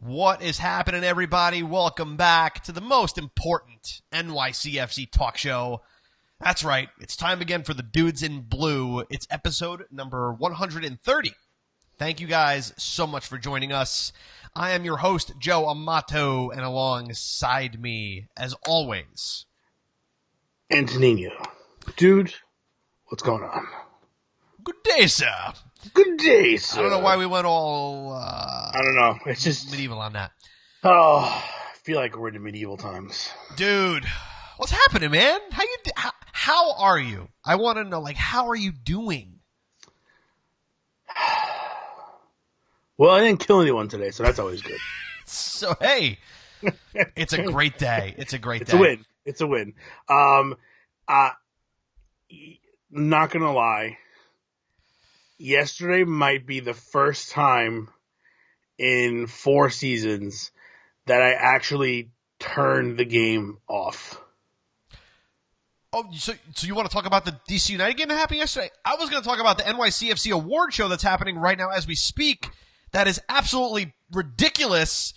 What is happening, everybody? Welcome back to the most important NYCFC talk show. That's right. It's time again for the Dudes in Blue. It's episode number 130. Thank you guys so much for joining us. I am your host, Joe Amato, and alongside me, as always, Antonino. Dude, what's going on? good day, sir. Good day, sir. I don't know why we went all I don't know. It's just medieval on that. Oh, I feel like we're in the medieval times. Dude, what's happening, man? How are you? I want to know, how are you doing? Well, I didn't kill anyone today, so that's always good. So, hey, it's a great day. It's a great day. It's a win. It's a win. Not gonna lie. Yesterday might be the first time in 4 seasons that I actually turned the game off. Oh, so you want to talk about the DC United game that happened yesterday? I was going to talk about the NYCFC award show that's happening right now as we speak. That is absolutely ridiculous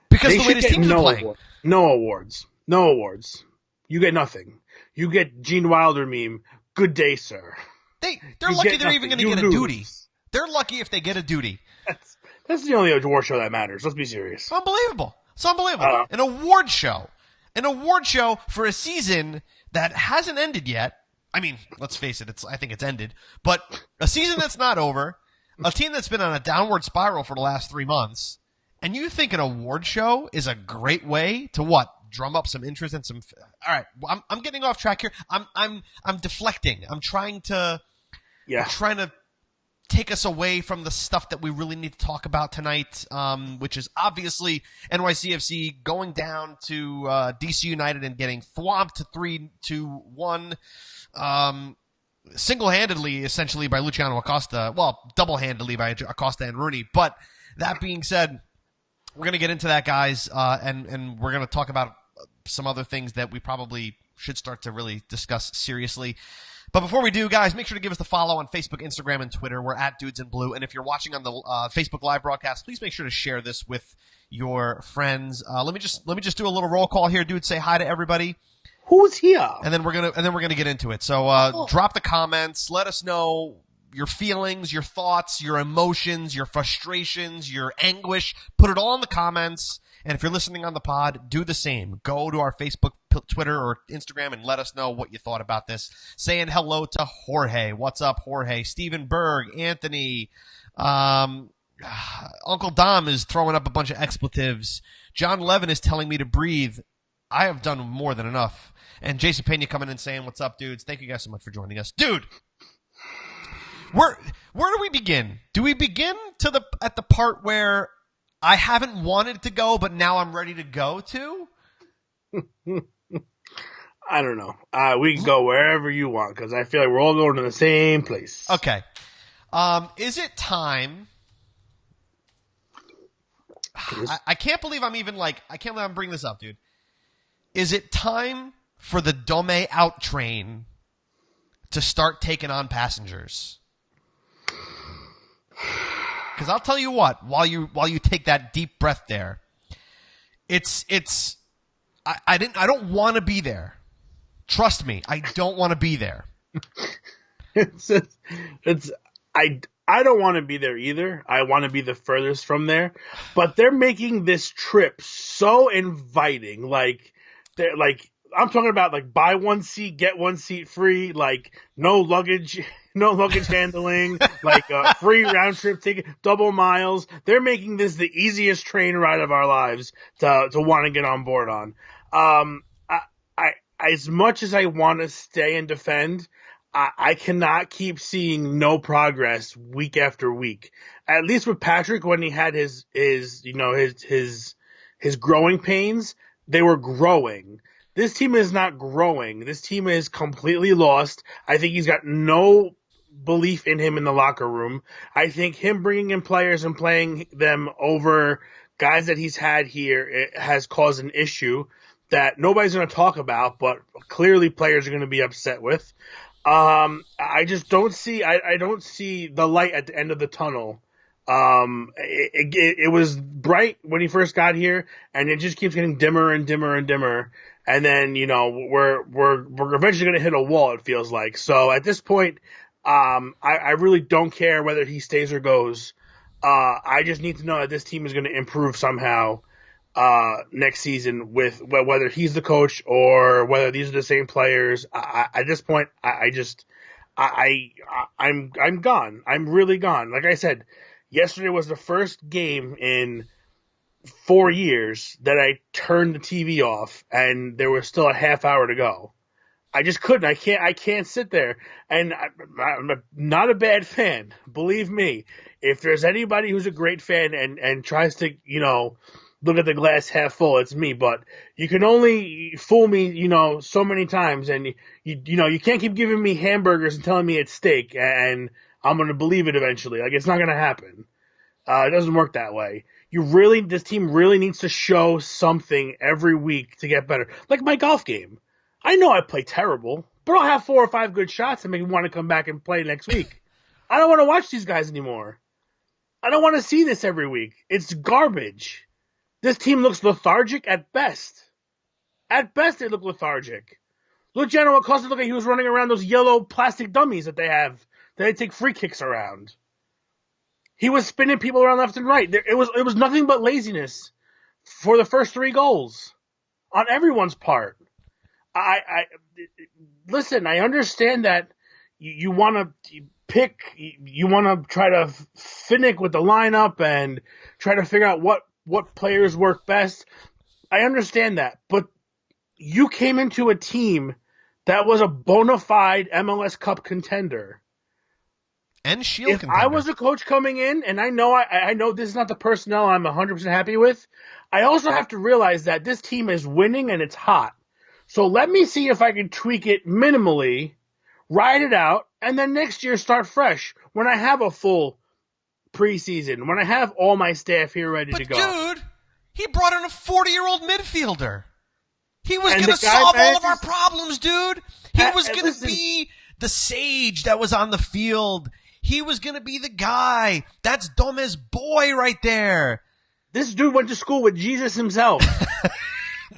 because They the way this team's been playing. No awards. No awards. You get nothing. You get Gene Wilder meme, good day, sir. They're lucky they're even going to get a duty. They're lucky if they get a duty. That's the only award show that matters. Let's be serious. Unbelievable. It's unbelievable. An award show. An award show for a season that hasn't ended yet. I mean, let's face it, I think it's ended. But a season that's not over, a team that's been on a downward spiral for the last 3 months, and you think an award show is a great way to what? Drum up some interest and some. All right, I'm getting off track here. I'm deflecting. I'm trying to take us away from the stuff that we really need to talk about tonight, which is obviously NYCFC going down to DC United and getting thwomped 3-1, single-handedly, essentially, by Luciano Acosta. Well, double-handedly by Acosta and Rooney. But that being said, we're going to get into that, guys, and we're going to talk about some other things that we probably should start to really discuss seriously. But before we do, guys, make sure to give us the follow on Facebook, Instagram, and Twitter. We're at Dudes in Blue. And if you're watching on the Facebook Live broadcast, please make sure to share this with your friends. Let me just do a little roll call here, dude. Say hi to everybody. Who's here? And then we're gonna get into it. So drop the comments. Let us know your feelings, your thoughts, your emotions, your frustrations, your anguish. Put it all in the comments. And if you're listening on the pod, do the same. Go to our Facebook, Twitter, or Instagram and let us know what you thought about this. Saying hello to Jorge. What's up, Jorge? Stephen Berg, Anthony. Uncle Dom is throwing up a bunch of expletives. John Levin is telling me to breathe. I have done more than enough. And Jason Pena coming in saying, what's up, dudes? Thank you guys so much for joining us. Dude, where do we begin? Do we begin at the part where I haven't wanted to go, but now I'm ready to go to? I don't know. We can go wherever you want because I feel like we're all going to the same place. Okay. Is it time? I can't believe I'm bringing this up, dude. Is it time for the Dome out train to start taking on passengers? Because I'll tell you what, while you take that deep breath there, I don't want to be there. Trust me, I don't want to be there. I don't want to be there either. I want to be the furthest from there. But they're making this trip so inviting. I'm talking about buy one seat, get one seat free, no luggage handling, free round trip ticket, double miles. They're making this the easiest train ride of our lives to want to get on board on. As much as I want to stay and defend, I cannot keep seeing no progress week after week. At least with Patrick, when he had his growing pains, they were growing. This team is not growing. This team is completely lost. I think he's got no belief in him in the locker room. I think him bringing in players and playing them over guys that he's had here, it has caused an issue that nobody's going to talk about, but clearly players are going to be upset with. I just don't see. I don't see the light at the end of the tunnel It was bright when he first got here, and it just keeps getting dimmer and dimmer and dimmer. And then, we're eventually going to hit a wall, it feels like. So at this point, I really don't care whether he stays or goes. I just need to know that this team is going to improve somehow, next season with whether he's the coach or whether these are the same players. At this point, I'm gone. I'm really gone. Like I said, yesterday was the first game in 4 years that I turned the TV off and there was still a half hour to go. I just couldn't. I can't sit there. And I'm not a bad fan. Believe me. If there's anybody who's a great fan and tries to, look at the glass half full, it's me. But you can only fool me, so many times. And you can't keep giving me hamburgers and telling me it's steak and I'm going to believe it eventually. Like, it's not going to happen. It doesn't work that way. This team really needs to show something every week to get better. Like my golf game. I know I play terrible, but I'll have 4 or 5 good shots and make me want to come back and play next week. I don't want to watch these guys anymore. I don't want to see this every week. It's garbage. This team looks lethargic at best. At best, they look lethargic. Luciano Acosta looked like he was running around those yellow plastic dummies that they have, that they take free kicks around. He was spinning people around left and right. It was nothing but laziness for the first 3 goals on everyone's part. Listen, I understand that you want to pick, you want to try to finick with the lineup and try to figure out what players work best. I understand that, but you came into a team that was a bona fide MLS Cup contender. And Shield if contender. I was a coach coming in, and I know this is not the personnel I'm 100% happy with, I also have to realize that this team is winning and it's hot. So let me see if I can tweak it minimally, ride it out, and then next year start fresh when I have a full preseason, when I have all my staff here ready to go. But, dude, he brought in a 40-year-old midfielder. He was going to solve all of our problems, dude. He was going to be the sage that was on the field. He was going to be the guy. That's Dome's boy right there. This dude went to school with Jesus himself.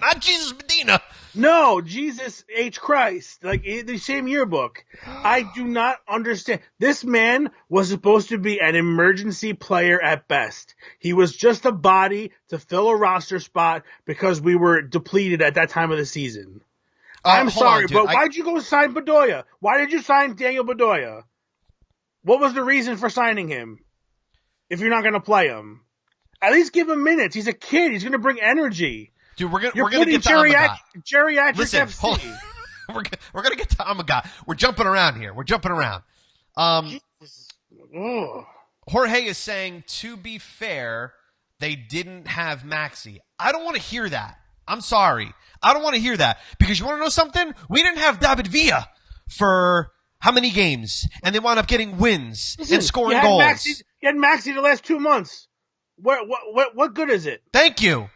Not Jesus Medina. No, Jesus H. Christ. Like, the same yearbook. I do not understand. This man was supposed to be an emergency player at best. He was just a body to fill a roster spot because we were depleted at that time of the season. I'm sorry, on, but why'd you go sign Bedoya? Why did you sign Daniel Bedoya? What was the reason for signing him if you're not going to play him? At least give him minutes. He's a kid. He's going to bring energy. Dude, we're gonna get to Amagat. Geriatric Listen, FC. We're gonna get to Amagat. We're jumping around here. Jorge is saying, to be fair, they didn't have Maxi. I don't want to hear that. I'm sorry. I don't want to hear that. Because you want to know something? We didn't have David Villa for how many games? And they wound up getting wins and scoring goals. You had Maxi the last 2 months. What good is it? Thank you.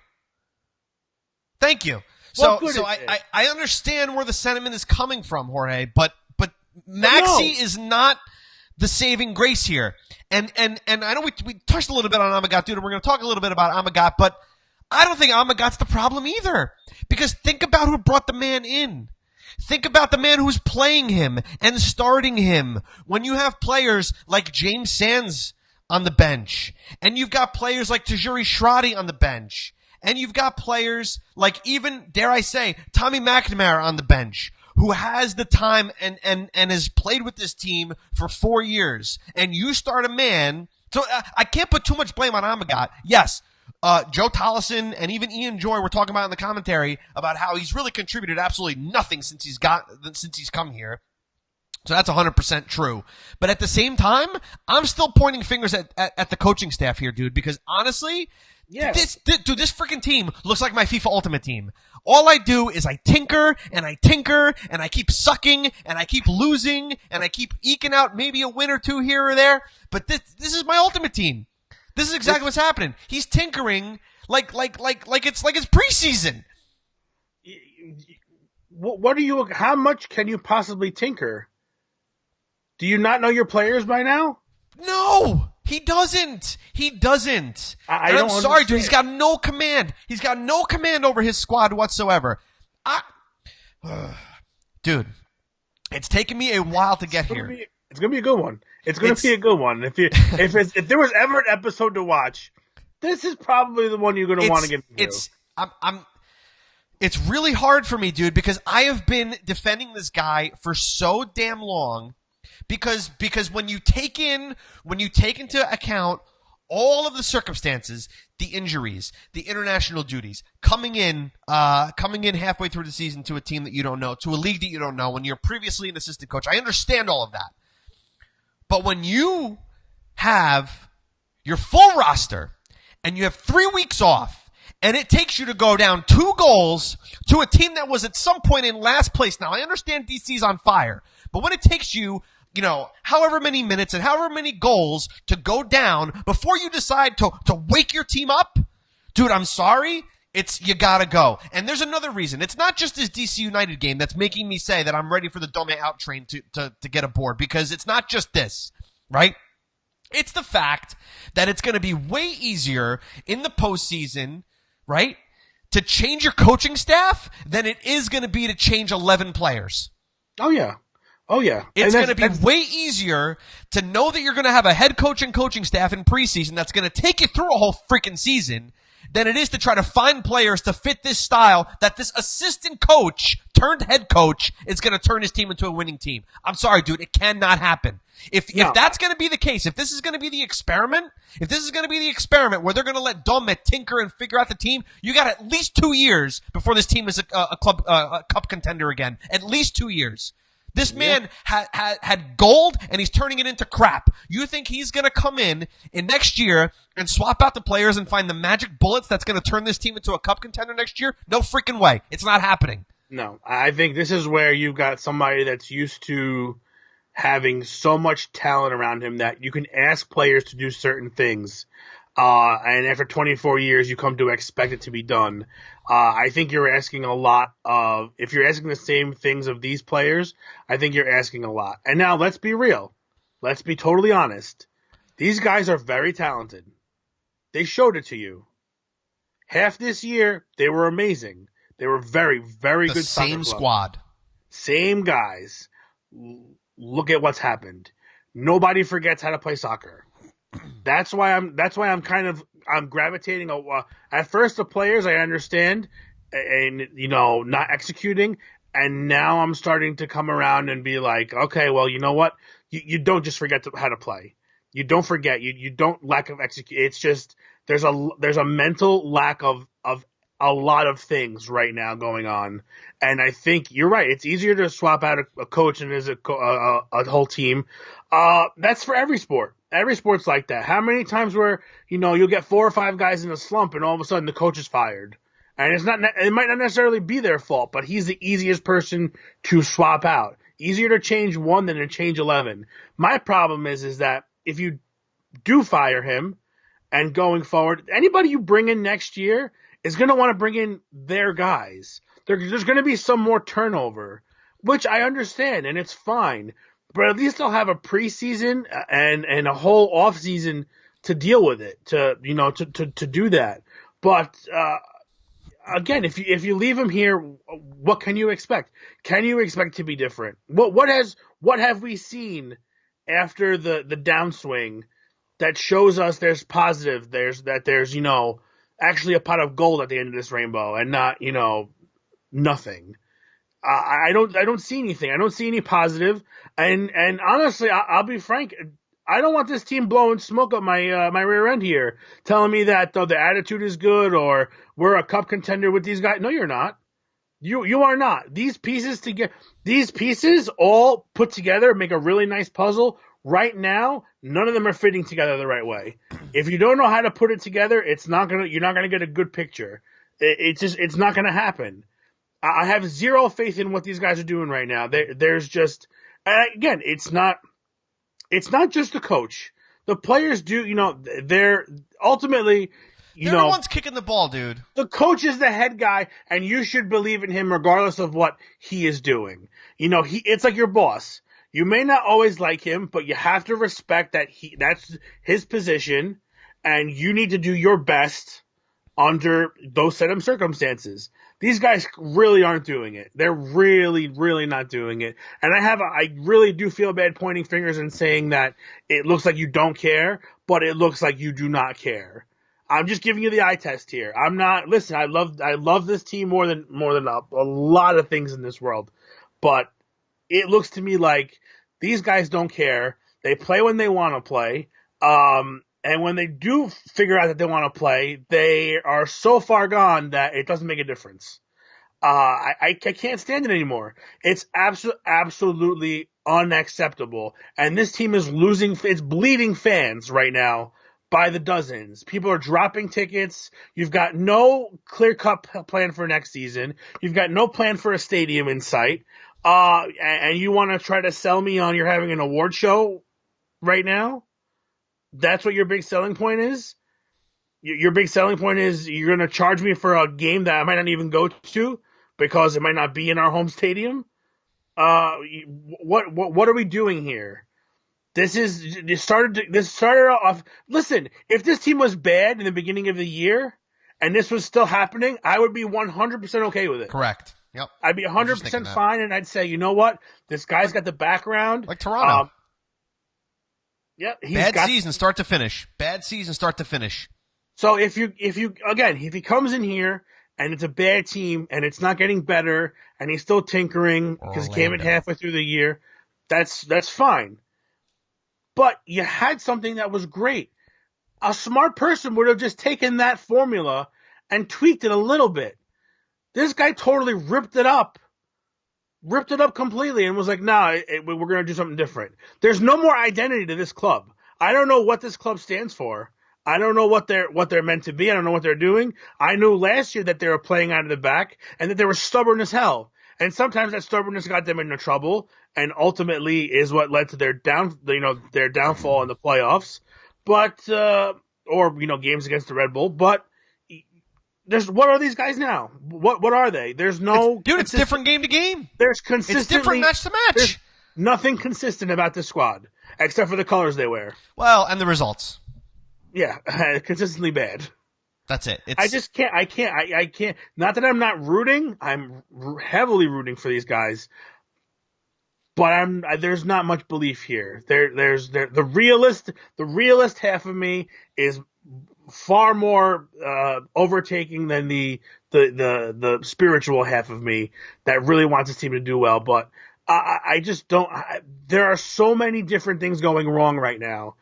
So I understand where the sentiment is coming from, Jorge, but Maxi is not the saving grace here. And I know we touched a little bit on Amagat, dude, and we're going to talk a little bit about Amagat, but I don't think Amagat's the problem either. Because think about who brought the man in. Think about the man who's playing him and starting him. When you have players like James Sands on the bench, and you've got players like Tajuri Shradi on the bench, and you've got players like even, dare I say, Tommy McNamara on the bench, who has the time and has played with this team for 4 years. And you start a man. So I can't put too much blame on Amagat. Yes, Joe Tollison and even Ian Joy were talking about in the commentary about how he's really contributed absolutely nothing since he's come here. So that's 100% true. But at the same time, I'm still pointing fingers at the coaching staff here, dude, because honestly, this freaking team looks like my FIFA Ultimate Team. All I do is I tinker and I keep sucking and I keep losing and I keep eking out maybe a win or two here or there. But this is my Ultimate Team. This is exactly what's happening. He's tinkering like it's preseason. How much can you possibly tinker? Do you not know your players by now? No. He doesn't. I And I'm don't sorry, dude. understand. He's got no command. He's got no command over his squad whatsoever. Dude, it's taken me a while to get here. It's gonna be a good one. It's gonna be a good one. If there was ever an episode to watch, this is probably the one you're gonna want to get into. It's really hard for me, dude, because I have been defending this guy for so damn long. Because when you take into account all of the circumstances, the injuries, the international duties, coming in halfway through the season to a team that you don't know, to a league that you don't know, when you're previously an assistant coach, I understand all of that. But when you have your full roster and you have 3 weeks off, and it takes you to go down 2 goals to a team that was at some point in last place. Now, I understand DC's on fire, but when it takes you, however many minutes and however many goals to go down before you decide to wake your team up, dude, I'm sorry. You gotta go. And there's another reason. It's not just this DC United game that's making me say that I'm ready for the Dome out train to get aboard, because it's not just this, right? It's the fact that it's going to be way easier in the postseason, right, to change your coaching staff than it is going to be to change 11 players. Oh yeah. It's going to be way easier to know that you're going to have a head coach and coaching staff in preseason that's going to take you through a whole freaking season than it is to try to find players to fit this style that this assistant coach turned head coach is going to turn his team into a winning team. I'm sorry, dude. It cannot happen. If that's going to be the case, if this is going to be the experiment, where they're going to let Dome tinker and figure out the team, you got at least 2 years before this team is a cup contender again. At least 2 years. This man had gold, and he's turning it into crap. You think he's going to come in next year and swap out the players and find the magic bullets that's going to turn this team into a cup contender next year? No freaking way. It's not happening. No, I think this is where you've got somebody that's used to having so much talent around him that you can ask players to do certain things. And after 24 years, you come to expect it to be done. I think you're asking a lot if you're asking the same things of these players, I think you're asking a lot. And now let's be real. Let's be totally honest. These guys are very talented. They showed it to you. Half this year, they were amazing. They were very, very good. Same squad. Same guys. Look at what's happened. Nobody forgets how to play soccer. That's why I'm gravitating. At first, the players I understand, and not executing, and now I'm starting to come around and be like, okay, well, you know what? You don't just forget how to play. You don't forget. You don't lack of execute. It's just there's a mental lack of a lot of things right now going on, and I think you're right. It's easier to swap out a coach and as a whole team. That's for every sport. Every sport's like that. How many times where you'll get 4 or 5 guys in a slump and all of a sudden the coach is fired, and it might not necessarily be their fault, but he's the easiest person to swap out. Easier to change one than to change 11. My problem is that if you do fire him, and going forward, anybody you bring in next year is going to want to bring in their guys. There's going to be some more turnover, which I understand, and it's fine. But at least they'll have a preseason and a whole off season to deal with it, to do that. But again, if you leave him here, what can you expect? Can you expect to be different? What have we seen after the downswing that shows us there's positive? There's actually a pot of gold at the end of this rainbow, and not nothing. I don't see anything. I don't see any positive. And honestly, I'll be frank. I don't want this team blowing smoke up my rear end here, telling me that the attitude is good or we're a cup contender with these guys. No, you're not. You are not. These pieces all put together make a really nice puzzle. Right now, none of them are fitting together the right way. If you don't know how to put it together, you're not gonna get a good picture. It's not gonna happen. I have zero faith in what these guys are doing right now. There's just, again, it's not just the coach. The players do, they're ultimately, they're the ones kicking the ball, dude. The coach is the head guy, and you should believe in him regardless of what he is doing. It's like your boss. You may not always like him, but you have to respect that that's his position, and you need to do your best under those set of circumstances. These guys really aren't doing it. They're really, really not doing it. And I really do feel bad pointing fingers and saying that it looks like you don't care, but it looks like you do not care. I'm just giving you the eye test here. I'm not, listen, I love this team more than a lot of things in this world, but it looks to me like these guys don't care. They play when they want to play. And when they do figure out that they want to play, they are so far gone that it doesn't make a difference. I can't stand it anymore. It's absolutely unacceptable. And this team is it's bleeding fans right now by the dozens. People are dropping tickets. You've got no clear-cut plan for next season. You've got no plan for a stadium in sight. And you want to try to sell me on you're having an award show right now? That's what your big selling point is? Your big selling point is you're going to charge me for a game that I might not even go to because it might not be in our home stadium? What are we doing here? This started off. Listen, if this team was bad in the beginning of the year and this was still happening, I would be 100% okay with it. Correct. Yep. I'd be 100% fine, and I'd say, you know what? This guy's got the background. Like Toronto. Yeah, bad season start to finish. Bad season start to finish. So if he comes in here and it's a bad team and it's not getting better and he's still tinkering because he came in halfway through the year, that's fine. But you had something that was great. A smart person would have just taken that formula and tweaked it a little bit. This guy totally ripped it up completely and was like, nah, we're going to do something different. There's no more identity to this club. I don't know what this club stands for. I don't know what they're meant to be. I don't know what they're doing. I knew last year that they were playing out of the back and that they were stubborn as hell. And sometimes that stubbornness got them into trouble and ultimately is what led to their downfall in the playoffs. But, games against the Red Bull. But, what are these guys now? What are they? There's no... It's different game to game. There's consistently... It's different match to match. There's nothing consistent about this squad, except for the colors they wear. Well, and the results. Yeah, consistently bad. That's it. I just can't. I can't. Not that I'm not rooting. I'm heavily rooting for these guys. But there's not much belief here. The realist half of me is far more overtaking than the spiritual half of me that really wants this team to do well. But I just don't. There are so many different things going wrong right now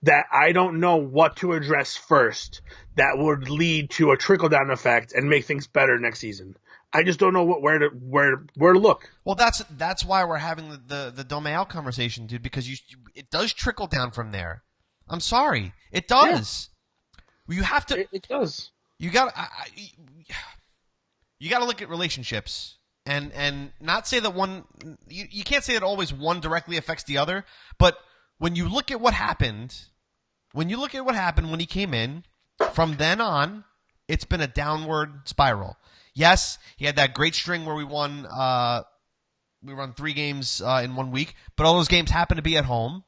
that I don't know what to address first that would lead to a trickle down effect and make things better next season. I just don't know where to look. Well, that's why we're having the Domeo conversation, dude, because it does trickle down from there. I'm sorry, it does. Yeah. You have to. It does. You got to look at relationships and not say that one. You can't say that always one directly affects the other. But when you look at what happened, when he came in, from then on, it's been a downward spiral. Yes, he had that great string where we won 3 games in 1 week, but all those games happened to be at home,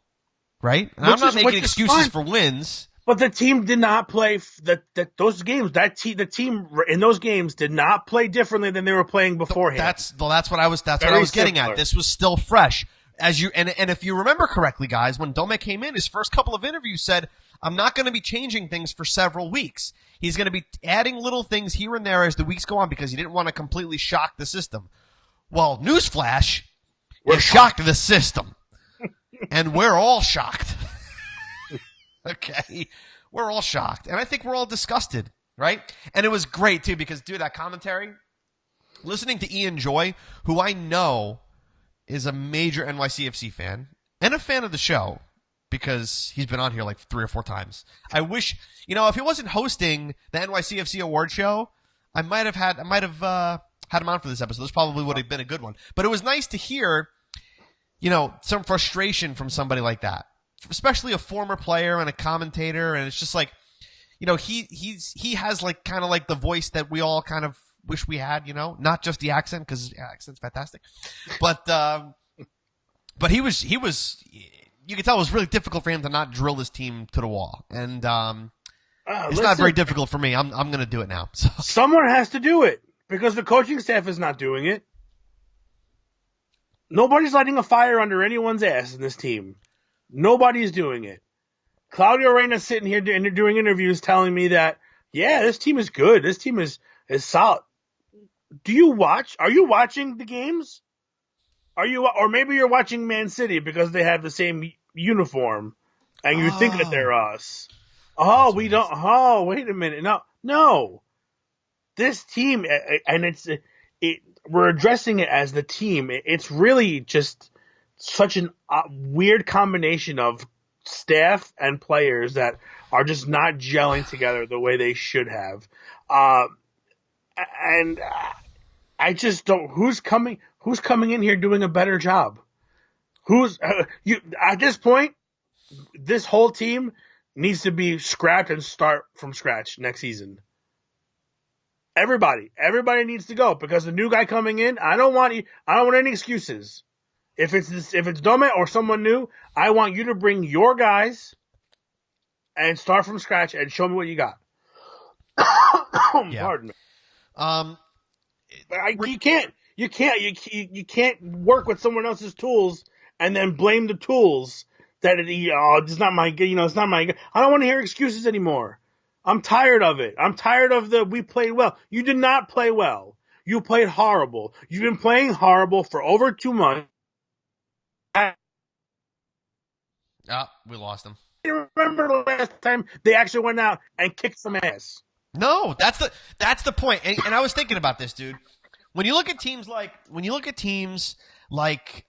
right? And I'm not making excuses for wins. But the team did not play those games. The team in those games did not play differently than they were playing beforehand. That's what I was getting at. This was still fresh. And if you remember correctly, guys, when Dome came in, his first couple of interviews said, I'm not going to be changing things for several weeks. He's going to be adding little things here and there as the weeks go on because he didn't want to completely shock the system. Well, newsflash, you shocked the system. And we're all shocked. Okay? We're all shocked. And I think we're all disgusted, right? And it was great, too, because, dude, that commentary, listening to Ian Joy, who I know is a major NYCFC fan and a fan of the show because he's been on here like 3 or 4 times. I wish, if he wasn't hosting the NYCFC award show, I might have had him on for this episode. This probably would have been a good one. But it was nice to hear, some frustration from somebody like that, especially a former player and a commentator. And it's just like, he has like kind of like the voice that we all kind of wish we had, not just the accent because his accent's fantastic, but But he was, you could tell it was really difficult for him to not drill this team to the wall. And it's not very difficult for me. I'm going to do it now. So. Someone has to do it because the coaching staff is not doing it. Nobody's lighting a fire under anyone's ass in this team. Nobody's doing it. Claudio Reyna's sitting here doing interviews telling me that, yeah, this team is good. This team is solid. Do you watch? Are you watching the games? Or maybe you're watching Man City because they have the same uniform, and you think that they're us. Oh, we don't. Oh, wait a minute. No. This team, and we're addressing it as the team. It's really just such a weird combination of staff and players that are just not gelling together the way they should have. And I just don't. Who's coming in here doing a better job? At this point? This whole team needs to be scrapped and start from scratch next season. Everybody needs to go because the new guy coming in. I don't want any excuses. If it's Dome or someone new, I want you to bring your guys and start from scratch and show me what you got. Yeah. Pardon me. You can't work with someone else's tools and then blame the tools that it's not my, it's not my. I don't want to hear excuses anymore. I'm tired of it. I'm tired of we played well. You did not play well. You played horrible. You've been playing horrible for over 2 months. We lost him. I remember the last time they actually went out and kicked some ass. No, that's the point. And I was thinking about this, dude. When you look at teams like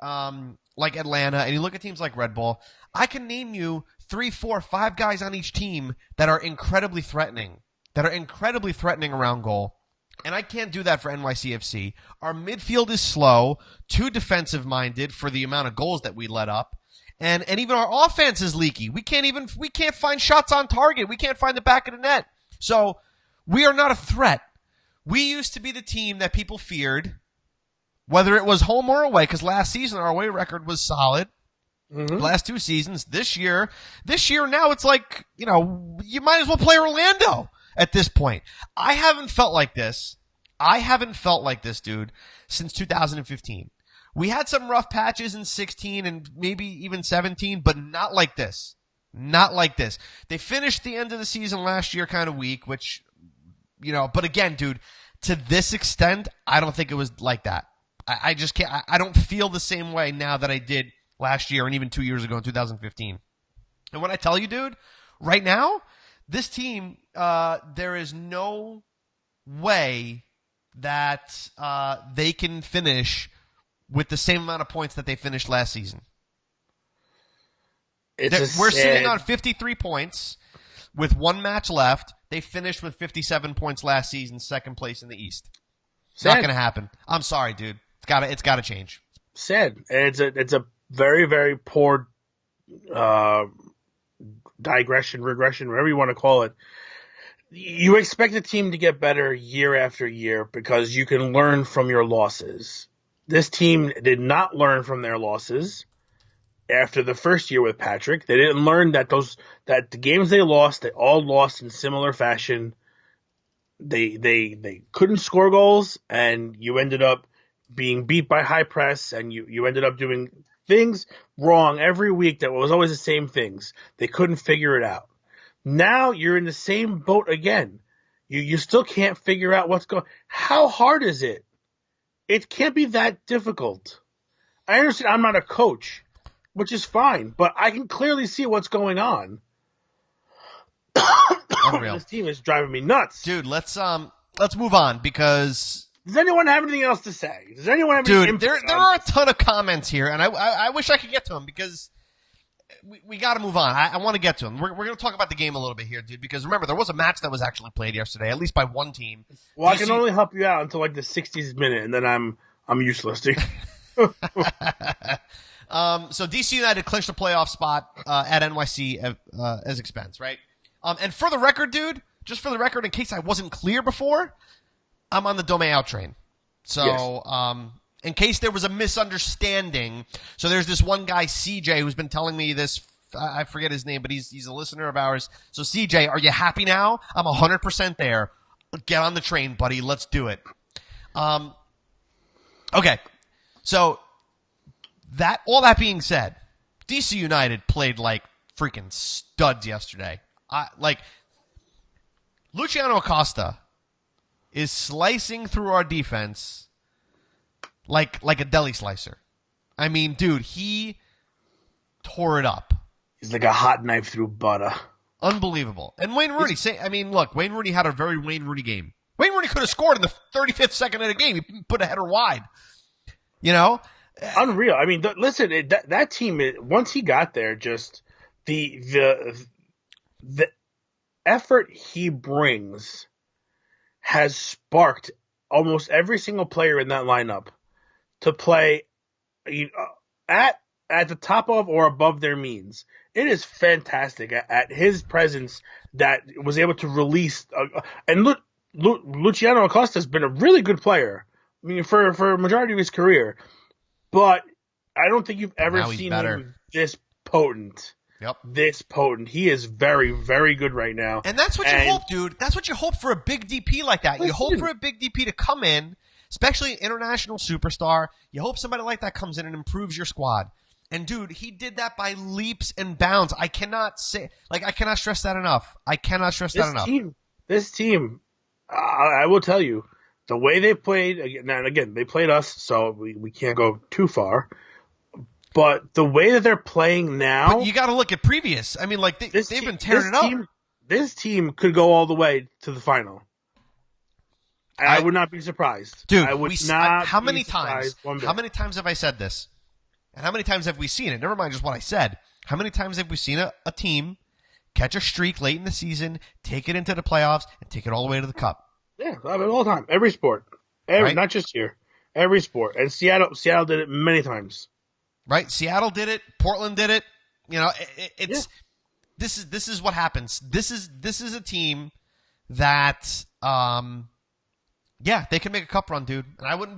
Atlanta and you look at teams like Red Bull, I can name you 3, 4, 5 guys on each team that are incredibly threatening around goal. And I can't do that for NYCFC. Our midfield is slow, too defensive-minded for the amount of goals that we let up. And even our offense is leaky. We can't find shots on target. We can't find the back of the net. So we are not a threat. We used to be the team that people feared, whether it was home or away, because last season our away record was solid. Mm-hmm. Last 2 seasons. This year now it's like, you might as well play Orlando at this point. I haven't felt like this, dude, since 2015. We had some rough patches in 16 and maybe even 17, but not like this. Not like this. They finished the end of the season last year kind of weak, which, but again, dude, to this extent, I don't think it was like that. I just can't. I don't feel the same way now that I did last year and even 2 years ago in 2015. And when I tell you, dude, right now, this team, there is no way that they can finish with the same amount of points that they finished last season. We're sitting on 53 points with 1 match left. They finished with 57 points last season, second place in the East. It's not going to happen. I'm sorry, dude. It's got to change. Sad. It's a very, very poor regression, whatever you want to call it. You expect a team to get better year after year because you can learn from your losses. This team did not learn from their losses after the first year with Patrick. They didn't learn that the games they lost, they all lost in similar fashion. They couldn't score goals, and you ended up being beat by high press, and you ended up doing things wrong every week that was always the same things. They couldn't figure it out. Now you're in the same boat again. You still can't figure out what's going. How hard is it? It can't be that difficult. I understand I'm not a coach, which is fine, but I can clearly see what's going on. Unreal. This team is driving me nuts. Dude, let's move on because does anyone have anything else to say? Does anyone have any Dude, there are a ton of comments here, and I wish I could get to them because we got to move on. I want to get to them. We're going to talk about the game a little bit here, dude, because remember, there was a match that was actually played yesterday, at least by one team. Well, I can only help you out until like the 60th minute, and then I'm useless, dude. So DC United clinched a playoff spot at NYC as expense, right? And for the record, dude, just for the record, in case I wasn't clear before, I'm on the Dome out train. So, yes. in case there was a misunderstanding. So there's this one guy, CJ, who's been telling me this. I forget his name, but he's a listener of ours. So CJ, are you happy now? I'm 100% there. Get on the train, buddy. Let's do it. Okay. So all that being said, DC United played like freaking studs yesterday. Luciano Acosta is slicing through our defense like a deli slicer. I mean, dude, he tore it up. He's like a hot knife through butter. Unbelievable. And Wayne Rooney, look, Wayne Rooney had a very Wayne Rooney game. Wayne Rooney could have scored in the 35th second of the game. He put a header wide. You know? Unreal. I mean, listen, that team, once he got there, just the effort he brings has sparked almost every single player in that lineup to play at the top of or above their means. It is fantastic at his presence that was able to release. And look, Luciano Acosta has been a really good player. I mean, for a majority of his career, but I don't think you've ever seen him this potent. Yep. This potent. He is very, very good right now. And that's what you hope, dude. That's what you hope for a big DP like that. You hope for a big DP to come in, especially an international superstar. You hope somebody like that comes in and improves your squad. And, dude, he did that by leaps and bounds. I cannot stress that enough. This team, I will tell you, the way they played, again, they played us, so we can't go too far. But the way that they're playing now. But you got to look at previous. I mean, like, they've been tearing it up. This team could go all the way to the final. I would not be surprised. Dude, how many times have I said this? And how many times have we seen it? Never mind just what I said. How many times have we seen a team catch a streak late in the season, take it into the playoffs, and take it all the way to the cup? Yeah, I mean, all the time. Every sport. Right? Not just here. Every sport. And Seattle did it many times. Right? Seattle did it. Portland did it. You know, this is what happens. This is a team that they can make a cup run, dude. And I would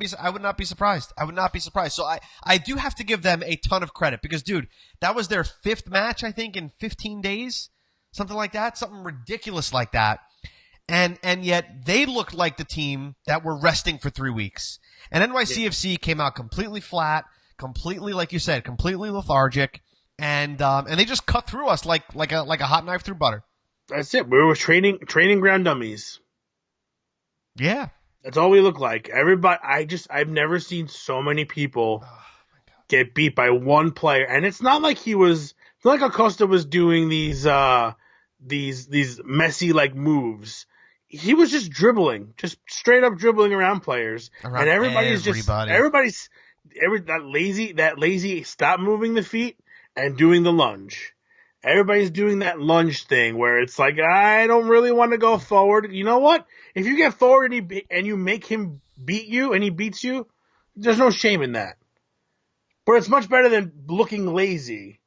not be surprised. I would not be surprised. So I do have to give them a ton of credit because, dude, that was their 5th match, I think, in 15 days. Something like that. Something ridiculous like that. And yet they looked like the team that were resting for 3 weeks. And NYCFC came out completely flat, completely, like you said, completely lethargic, and they just cut through us like a hot knife through butter. That's it. We were training ground dummies. Yeah. That's all we look like. Everybody, I've never seen so many people get beat by one player. And it's not like Acosta was doing these messy like moves. He was just dribbling, just straight up dribbling around players. And everybody's that lazy stop moving the feet and doing the lunge. Everybody's doing that lunge thing where it's like, I don't really want to go forward. You know what? If you get forward and you make him beat you and he beats you, there's no shame in that. But it's much better than looking lazy.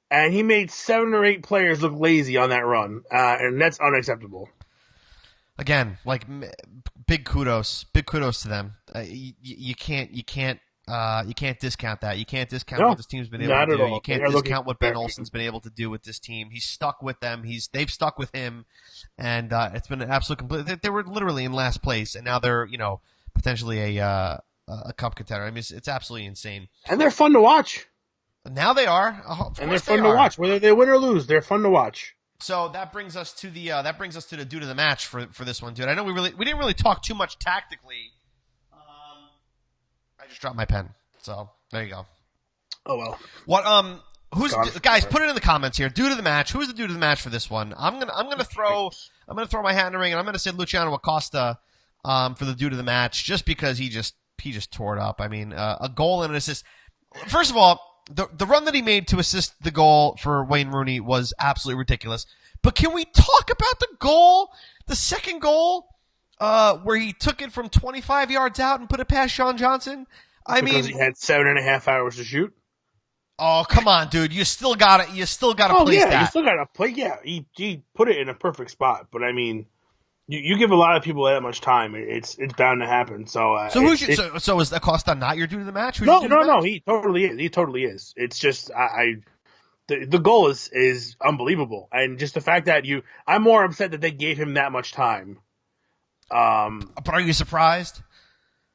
And he made 7 or 8 players look lazy on that run. And that's unacceptable. Again, like big kudos to them. You can't discount that. You can't discount what this team's been able to do. You can't discount what Ben Olsen's been able to do with this team. He's stuck with them. They've stuck with him, and it's been an absolute complete. They were literally in last place, and now they're potentially a cup contender. I mean, it's absolutely insane. And they're fun to watch. Now they are, and they're fun to watch. Whether they win or lose, they're fun to watch. So that brings us to the due to the match for this one, dude. I know we didn't really talk too much tactically. I just dropped my pen. So there you go. Oh well. What guys, put it in the comments here. Due to the match. Who's the due to the match for this one? I'm gonna throw my hat in the ring and I'm gonna say Luciano Acosta for the due to the match just because he just tore it up. I mean, a goal and an assist. First of all, the run that he made to assist the goal for Wayne Rooney was absolutely ridiculous. But can we talk about the goal, the second goal, where he took it from 25 yards out and put it past Sean Johnson? Because he had 7.5 hours to shoot. Oh, come on, dude! You still got to place that. You still got to play. Yeah, he put it in a perfect spot. But I mean, You give a lot of people that much time, it's bound to happen. So So is Acosta not your dude of the match? No. He totally is. He totally is. It's just the goal is unbelievable, and just the fact that I'm more upset that they gave him that much time. But are you surprised?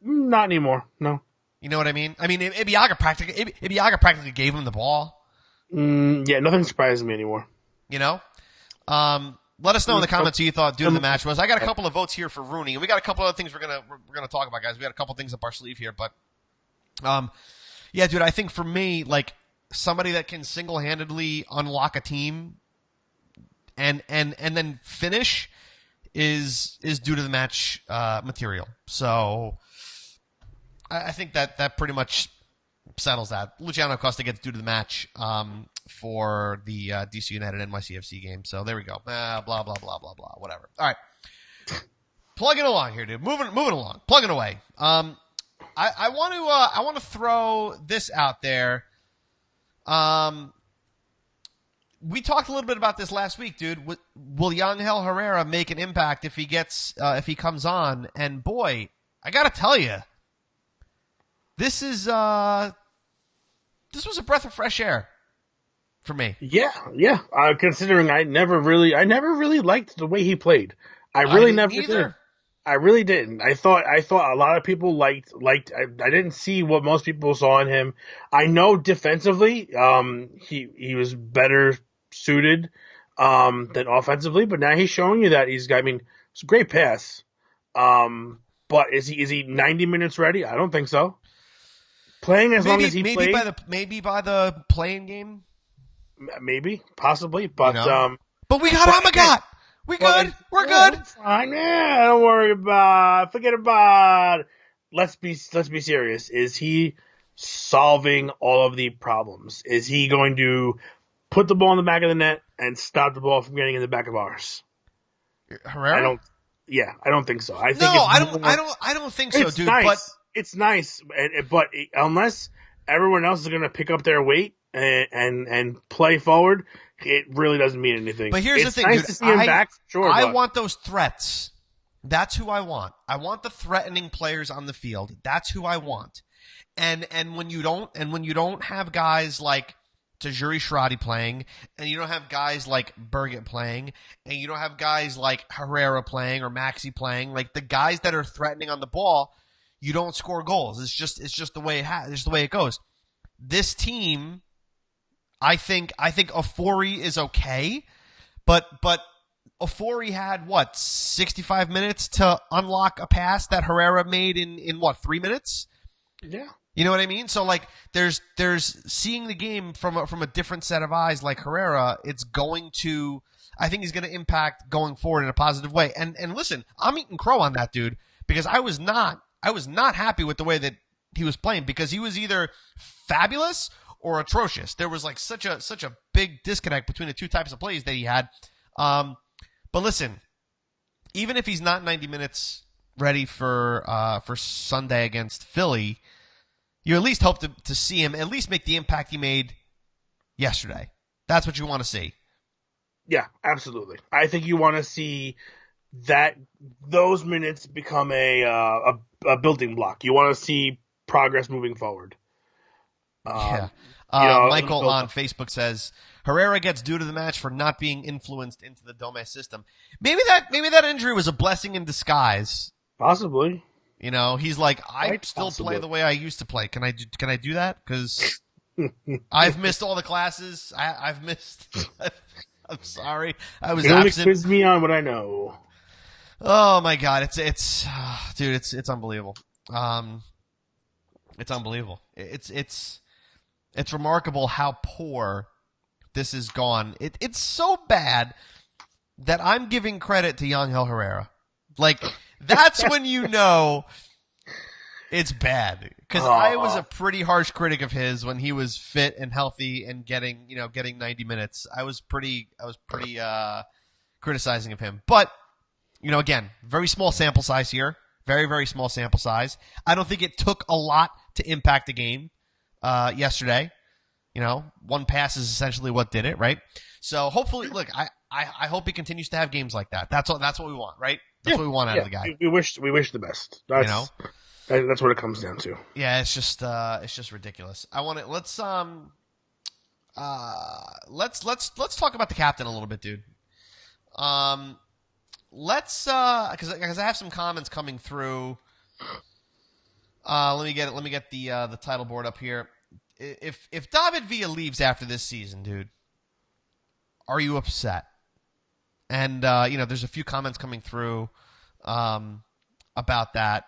Not anymore. No. You know what I mean? I mean, Ibiaga practically gave him the ball. Yeah, nothing surprises me anymore. You know? Let us know in the comments who you thought dude of the match was. I got a couple of votes here for Rooney, and we got a couple other things we're gonna talk about, guys. We got a couple things up our sleeve here, but yeah, dude, I think for me, like somebody that can single-handedly unlock a team and then finish is due to the match material. So I think that pretty much settles that. Luciano Acosta gets due to the match for the DC United NYCFC game. So there we go. Blah blah blah blah blah. Whatever. All right, plugging along here, dude. Moving along. Plugging away. I want to throw this out there. We talked a little bit about this last week, dude. Will Yangel Herrera make an impact if he comes on? And boy, I gotta tell you, this was a breath of fresh air for me. Yeah. Considering I never really liked the way he played. I never did. I really didn't. I thought a lot of people liked. I didn't see what most people saw in him. I know defensively, he was better suited than offensively, but now he's showing you that he's got. I mean, it's a great pass. But is he 90 minutes ready? I don't think so. Playing as long as he played, maybe by the playing game, maybe possibly, but but we got Amagat. We're good. Fine. Yeah, don't worry about. Forget about it. Let's be serious. Is he solving all of the problems? Is he going to put the ball in the back of the net and stop the ball from getting in the back of ours? Herrera? I don't think so. I don't think so, dude. Nice. But it's nice, but unless everyone else is going to pick up their weight and play forward, it really doesn't mean anything. But here's the thing, nice dude. To see him back, sure, I want those threats. That's who I want. I want the threatening players on the field. That's who I want. And when you don't have guys like Tajuri Shradi playing, and you don't have guys like Birgit playing, and you don't have guys like Herrera playing or Maxi playing, like the guys that are threatening on the ball, you don't score goals. It's just the way it goes. This team, I think Ofori is okay, but Ofori had 65 minutes to unlock a pass that Herrera made in 3 minutes? Yeah. You know what I mean? So like there's seeing the game from a different set of eyes like Herrera, I think he's going to impact going forward in a positive way. And listen, I'm eating crow on that dude because I was not happy with the way that he was playing because he was either fabulous or atrocious. There was like such a big disconnect between the two types of plays that he had. But listen, even if he's not 90 minutes ready for Sunday against Philly, you at least hope to see him at least make the impact he made yesterday. That's what you want to see. Yeah, absolutely. I think you want to see those minutes become a building block. You want to see progress moving forward. Yeah. Michael on Facebook says Herrera gets due to the match for not being influenced into the Dome system. Maybe that injury was a blessing in disguise. Possibly. You know, he's like, I still play the way I used to play. Can I do that? Because I've missed all the classes. I've missed. I'm sorry. I was absent. Quiz me on what I know. Oh my God, it's dude, it's unbelievable. It's unbelievable. It's remarkable how poor this has gone. It's so bad that I'm giving credit to Yangel Herrera. Like, that's when you know it's bad. Because I was a pretty harsh critic of his when he was fit and healthy and getting 90 minutes. I was pretty criticizing of him. But, again, very small sample size here. Very, very small sample size. I don't think it took a lot to impact the game yesterday. One pass is essentially what did it, right? So hopefully, look, I hope he continues to have games like that. That's what we want, right? That's what we want out of the guy. We wish the best. That's what it comes down to. Yeah, it's just ridiculous. Let's talk about the captain a little bit, dude. Because I have some comments coming through. Let me get the title board up here. If David Villa leaves after this season, dude, are you upset? And there's a few comments coming through about that.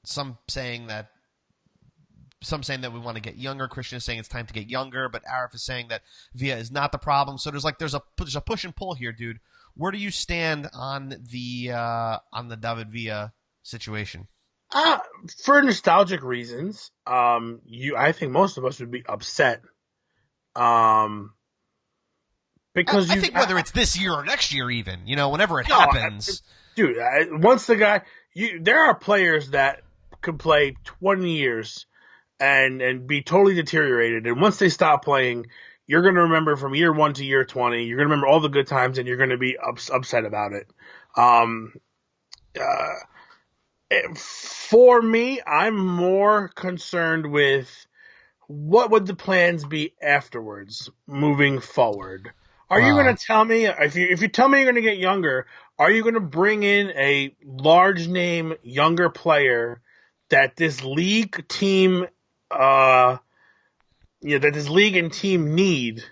Some saying that we want to get younger. Christian is saying it's time to get younger, but Arif is saying that Villa is not the problem. So there's a push and pull here, dude. Where do you stand on the David Villa situation? For nostalgic reasons, I think most of us would be upset. Because I think whether it's this year or next year, even whenever it happens, dude. Once the guy, there are players that could play 20 years and be totally deteriorated, and once they stop playing, you're going to remember from year 1 to year 20. You're going to remember all the good times, and you're going to be upset about it. For me, I'm more concerned with what would the plans be afterwards, moving forward. Are you going to tell me, if you tell me you're going to get younger, are you going to bring in a large name younger player that this league team, that this league and team need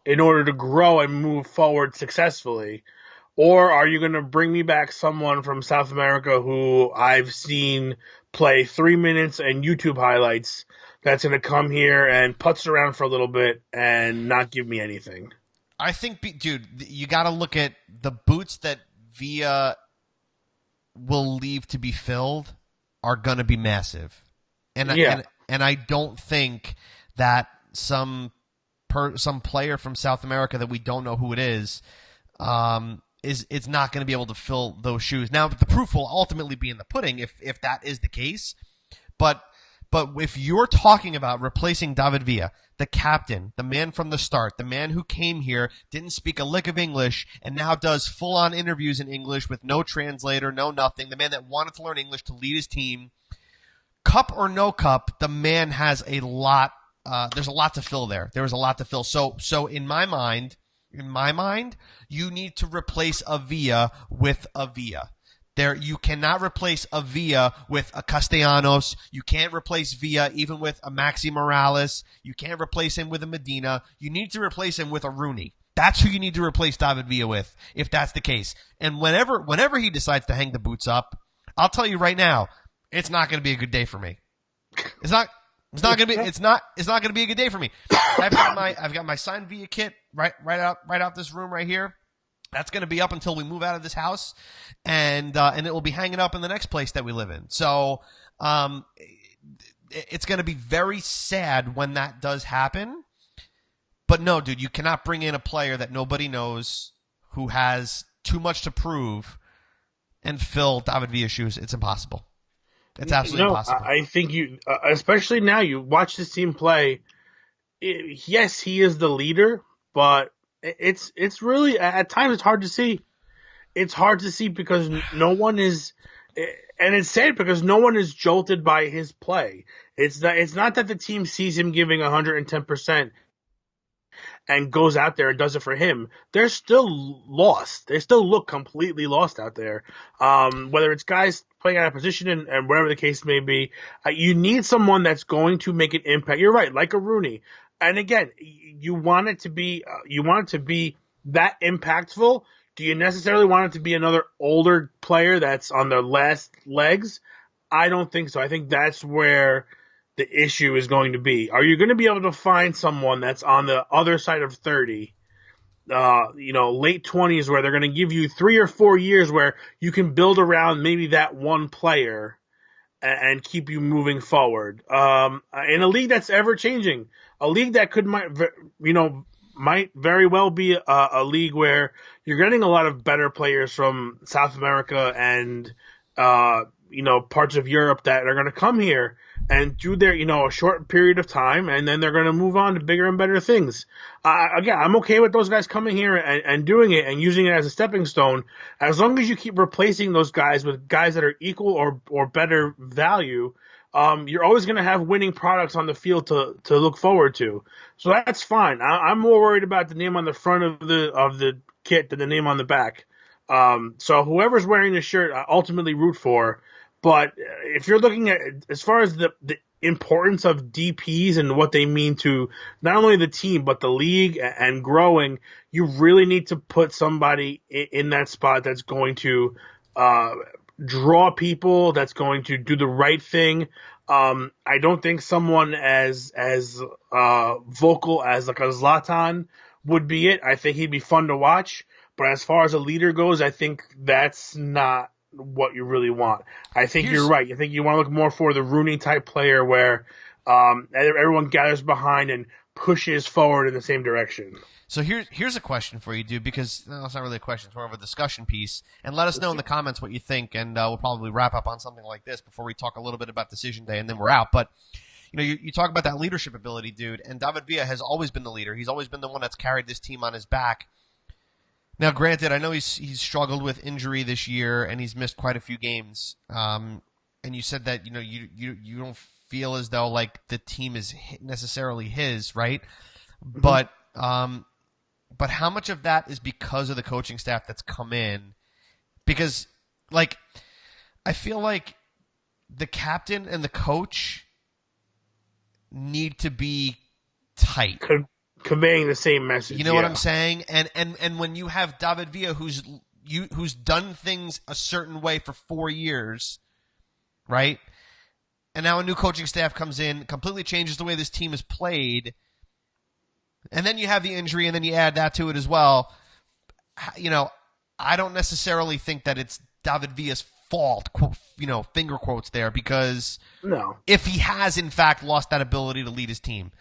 in order to grow and move forward successfully? Or are you going to bring me back someone from South America who I've seen play 3 minutes and YouTube highlights that's going to come here and putz around for a little bit and not give me anything? I think, dude, you got to look at the boots that Villa will leave to be filled are going to be massive, and I don't think that some player from South America that we don't know who it is not going to be able to fill those shoes. Now, the proof will ultimately be in the pudding if that is the case, but if you're talking about replacing David Villa, the captain, the man from the start, the man who came here, didn't speak a lick of English, and now does full-on interviews in English with no translator, no nothing, the man that wanted to learn English to lead his team, cup or no cup, the man has a lot, there's a lot to fill there. There is a lot to fill. So in my mind, you need to replace a Villa with a Villa. You cannot replace a Villa with a Castellanos. You can't replace Villa even with a Maxi Morales. You can't replace him with a Medina. You need to replace him with a Rooney. That's who you need to replace David Villa with, if that's the case. And whenever he decides to hang the boots up, I'll tell you right now, it's not going to be a good day for me. It's not going to be a good day for me. I've got my signed Villa kit right out this room right here. That's going to be up until we move out of this house, and it will be hanging up in the next place that we live in. So it's going to be very sad when that does happen. But no, dude, you cannot bring in a player that nobody knows who has too much to prove and fill David Villa's shoes. It's impossible. It's absolutely impossible. I think especially now, you watch this team play. Yes, he is the leader, but it's really, at times, it's hard to see. It's hard to see because no one is, and it's sad because no one is jolted by his play. It's not that the team sees him giving 110% and goes out there and does it for him. They're still lost. They still look completely lost out there. Whether it's guys playing out of position and whatever the case may be, you need someone that's going to make an impact. You're right, like a Rooney. And again, you want it to be that impactful. Do you necessarily want it to be another older player that's on their last legs? I don't think so. I think that's where the issue is going to be. Are you going to be able to find someone that's on the other side of 30, late 20s, where they're going to give you 3 or 4 years where you can build around maybe that one player and keep you moving forward? In a league that's ever changing, a league that might very well be a league where you're getting a lot of better players from South America and parts of Europe that are going to come here and do their, a short period of time, and then they're going to move on to bigger and better things. Again, I'm okay with those guys coming here and doing it and using it as a stepping stone, as long as you keep replacing those guys with guys that are equal or better value. You're always going to have winning products on the field to look forward to. So that's fine. I'm more worried about the name on the front of the kit than the name on the back. So whoever's wearing the shirt, I ultimately root for. But if you're looking at, as far as the importance of DPs and what they mean to not only the team, but the league and growing, you really need to put somebody in that spot that's going to draw people, that's going to do the right thing. I don't think someone as vocal as like a Zlatan would be it. I think he'd be fun to watch. But as far as a leader goes, I think that's not what you really want. I think you're right. I think you want to look more for the Rooney type player where everyone gathers behind and pushes forward in the same direction. So here's a question for you, dude, because it's not really a question, it's more of a discussion piece. And let us know in the comments what you think, and we'll probably wrap up on something like this before we talk a little bit about decision day, and then we're out. But you talk about that leadership ability, dude, and David Villa has always been the leader. He's always been the one that's carried this team on his back. Now, granted, I know he's struggled with injury this year, and he's missed quite a few games. And you said that you don't feel as though like the team is necessarily his, right? Mm-hmm. But how much of that is because of the coaching staff that's come in? Because like I feel like the captain and the coach need to be tight. Conveying the same message. You know what I'm saying? And when you have David Villa who's done things a certain way for 4 years, right? And now a new coaching staff comes in, completely changes the way this team is played. And then you have the injury, and then you add that to it as well. I don't necessarily think that it's David Villa's fault, finger quotes there, because if he has in fact lost that ability to lead his team.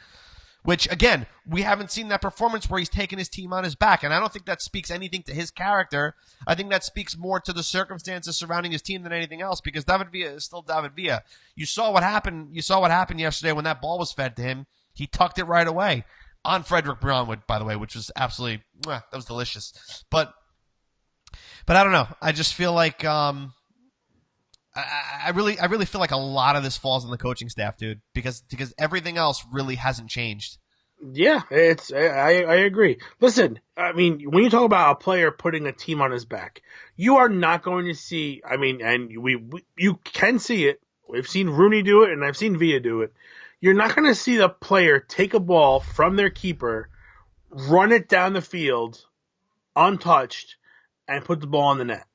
Which, again, we haven't seen that performance where he's taken his team on his back. And I don't think that speaks anything to his character. I think that speaks more to the circumstances surrounding his team than anything else, because David Villa is still David Villa. You saw what happened yesterday when that ball was fed to him. He tucked it right away. On Frederick Brown, by the way, which was absolutely, that was delicious. But I don't know. I just feel like I really feel like a lot of this falls on the coaching staff, dude, because everything else really hasn't changed. Yeah, I agree. Listen, I mean, when you talk about a player putting a team on his back, you are not going to see. I mean, and you can see it. We've seen Rooney do it, and I've seen Villa do it. You're not going to see the player take a ball from their keeper, run it down the field, untouched, and put the ball in the net.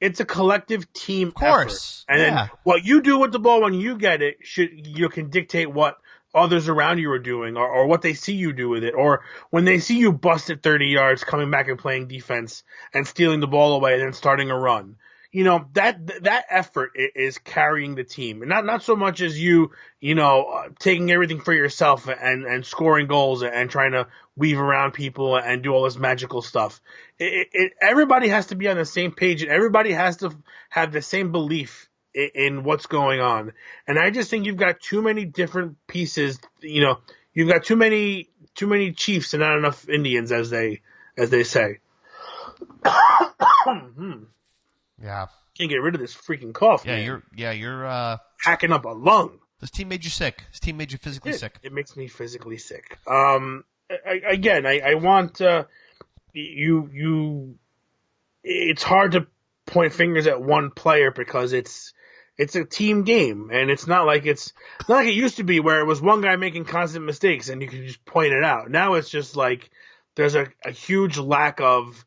It's a collective team effort. And then what you do with the ball when you get it, you can dictate what others around you are doing or what they see you do with it. Or when they see you bust it 30 yards, coming back and playing defense and stealing the ball away and then starting a run. That effort is carrying the team, and not so much as taking everything for yourself and scoring goals and trying to weave around people and do all this magical stuff. Everybody has to be on the same page, and everybody has to have the same belief in what's going on. And I just think you've got too many different pieces. You've got too many chiefs and not enough Indians, as they say. Yeah. Can't get rid of this freaking cough. Yeah, man. you're hacking up a lung. This team made you sick. This team made you physically sick. It makes me physically sick. I want you. It's hard to point fingers at one player because it's a team game, and it's not like it used to be where it was one guy making constant mistakes and you could just point it out. Now it's just like there's a huge lack of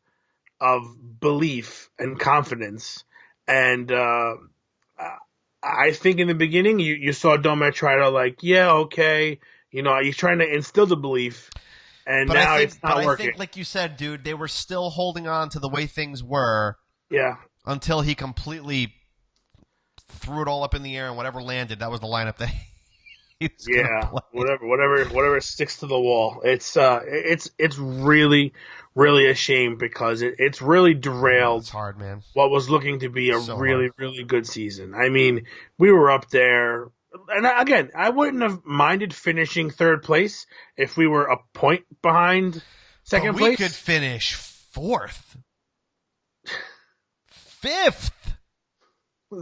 belief and confidence. And I think in the beginning you saw Domet try to he's trying to instill the belief, and now it's not working. I think, like you said, dude, they were still holding on to the way things were. Yeah. Until he completely threw it all up in the air, and whatever landed, that was the lineup that he was gonna play. Whatever sticks to the wall. It's really, really a shame because it's really derailed. It's hard, man. What was looking to be a really, really good season. I mean, we were up there and again, I wouldn't have minded finishing third place if we were a point behind second But we place. could finish fourth, fifth.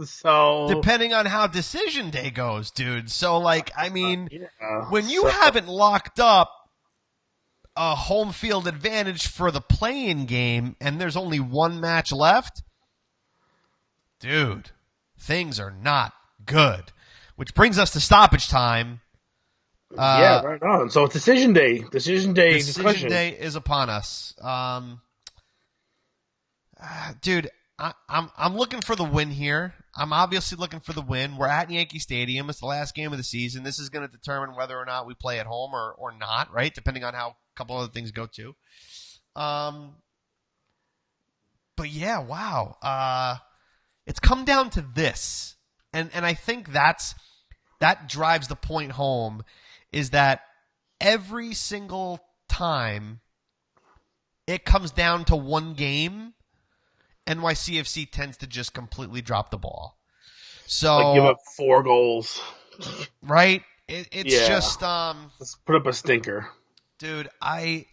So Depending on how decision day goes, dude. So, like, I mean, yeah, when you haven't locked up a home field advantage for the play-in game and there's only one match left, dude, things are not good. Which brings us to stoppage time. Yeah, right on. So it's decision day. Decision day is upon us. Dude, I'm looking for the win here. I'm obviously looking for the win. We're at Yankee Stadium. It's the last game of the season. This is going to determine whether or not we play at home or not, right? Depending on how a couple other things go too. But yeah, wow. It's come down to this. And I think that drives the point home, is that every single time it comes down to one game, NYCFC tends to just completely drop the ball. So, like, give up 4 goals. Right? It's just let's put up a stinker. Dude, I'm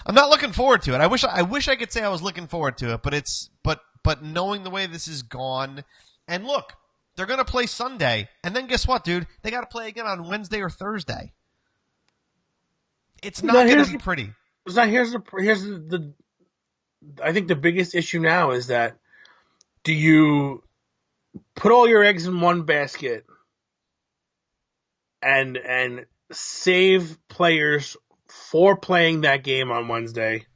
not looking forward to it. I wish I could say I was looking forward to it, but knowing the way this is gone, and look, they're going to play Sunday, and then guess what, dude? They got to play again on Wednesday or Thursday. It's not going to be pretty. Here's the I think the biggest issue now is that, do you put all your eggs in one basket and save players for playing that game on Wednesday,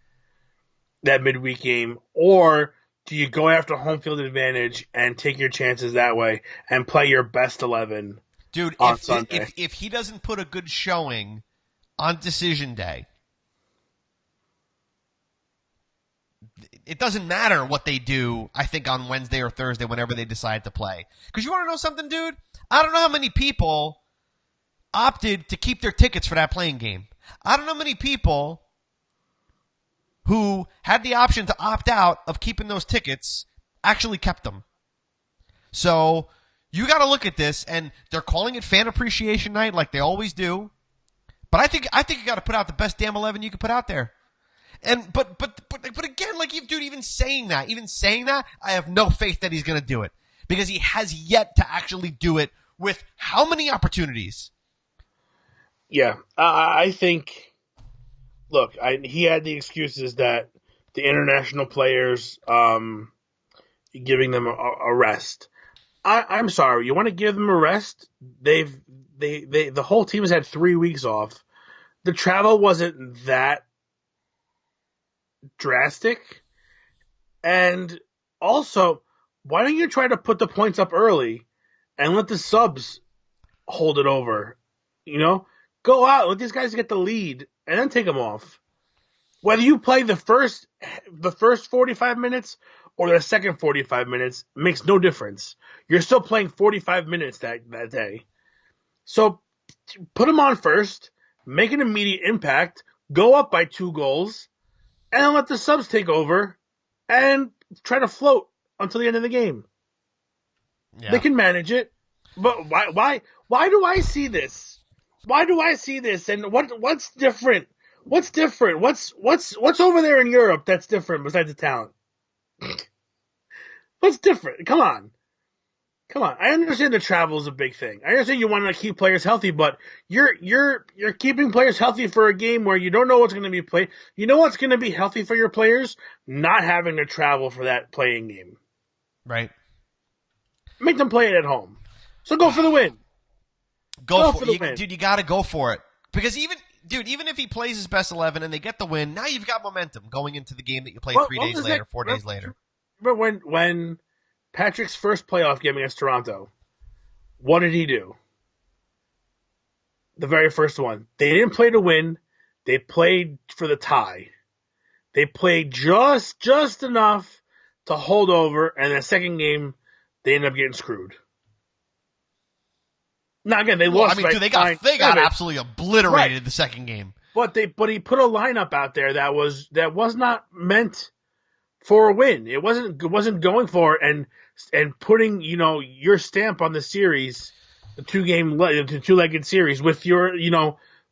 that midweek game, or do you go after home field advantage and take your chances that way and play your best 11? Dude, on Sunday? If he doesn't put a good showing on decision day, it doesn't matter what they do, I think, on Wednesday or Thursday whenever they decide to play. Because you want to know something, dude? I don't know how many people opted to keep their tickets for that playing game. I don't know how many people who had the option to opt out of keeping those tickets actually kept them. So you got to look at this, and they're calling it Fan Appreciation Night like they always do. But I think you got to put out the best damn 11 you can put out there. And but again, like, dude, even saying that, I have no faith that he's going to do it, because he has yet to actually do it with how many opportunities? Yeah, I think. Look, he had the excuses that the international players, giving them a rest. I'm sorry, you want to give them a rest? The whole team has had 3 weeks off. The travel wasn't that drastic, and also, why don't you try to put the points up early and let the subs hold it over? You know, go out, let these guys get the lead, and then take them off. Whether you play the first 45 minutes or the second 45 minutes makes no difference. You're still playing 45 minutes that day. So put them on first, make an immediate impact, go up by 2 goals, and then let the subs take over and try to float until the end of the game. Yeah. They can manage it. But why do I see this? Why do I see this? And what's different? What's different? What's over there in Europe that's different besides the talent? What's different? Come on. I understand the travel is a big thing. I understand you want to keep players healthy, but you're keeping players healthy for a game where you don't know what's going to be played. You know what's going to be healthy for your players? Not having to travel for that playing game. Right. Make them play it at home. So go for the win. Go for the win. Dude, you got to go for it. Because even if he plays his best 11 and they get the win, now you've got momentum going into the game that you play 3 days later, 4 days later. Remember when Patrick's first playoff game against Toronto, what did he do? The very first one. They didn't play to win. They played for the tie. They played just enough to hold over, and the second game, they ended up getting screwed. Now again, they lost. I mean, they got absolutely obliterated the second game. But he put a lineup out there that was not meant for a win. It wasn't going for it, and putting your stamp on the series the two-legged series with your,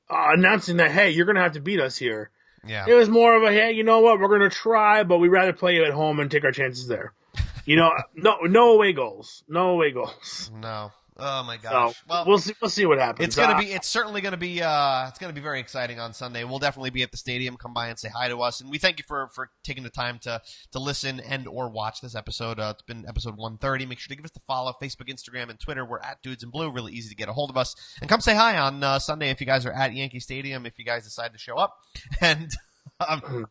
announcing that, hey, you're going to have to beat us here. Yeah. It was more of a, hey, you know what, we're going to try, but we'd rather play at home and take our chances there. No away goals. No away goals. No. Oh my gosh. So, well, we'll see what happens. It's certainly gonna be very exciting on Sunday. We'll definitely be at the stadium. Come by and say hi to us, and we thank you for taking the time to listen and or watch this episode. It's been episode 130. Make sure to give us the follow, Facebook, Instagram, and Twitter. We're at Dudes in Blue. Really easy to get a hold of us, and come say hi on Sunday if you guys are at Yankee Stadium. If you guys decide to show up, and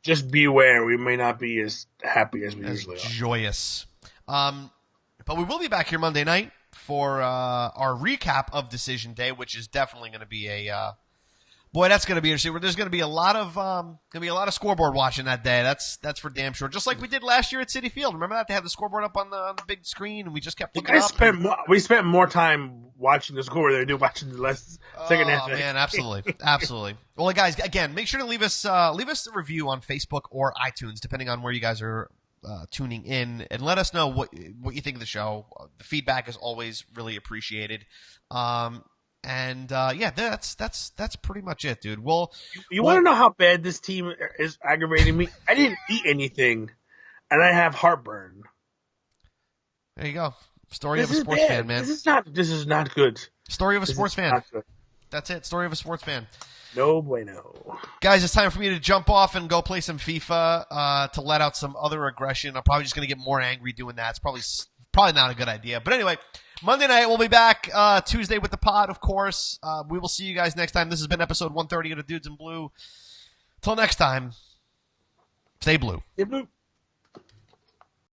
just beware, we may not be as happy as we usually are. Joyous. But we will be back here Monday night for our recap of Decision Day, which is definitely going to be that's going to be interesting. There's going to be a lot of scoreboard watching that day. That's for damn sure. Just like we did last year at Citi Field. Remember that they had the scoreboard up on the big screen, and we just kept looking up. We spent more time watching the scoreboard than we did watching the second half. Oh man, absolutely, absolutely. Well, guys, again, make sure to leave us a review on Facebook or iTunes, depending on where you guys are tuning in, and let us know what you think of the show. The feedback is always really appreciated. That's pretty much it, dude. You want to know how bad this team is aggravating me? I didn't eat anything, and I have heartburn. There you go. Story of a sports fan, man. This is not good. Story of a sports fan. That's it. Story of a sports fan. No bueno. Guys, it's time for me to jump off and go play some FIFA to let out some other aggression. I'm probably just going to get more angry doing that. It's probably not a good idea. But anyway, Monday night we'll be back. Tuesday with the pod, of course. We will see you guys next time. This has been episode 130 of the Dudes in Blue. Till next time, stay blue. Stay blue.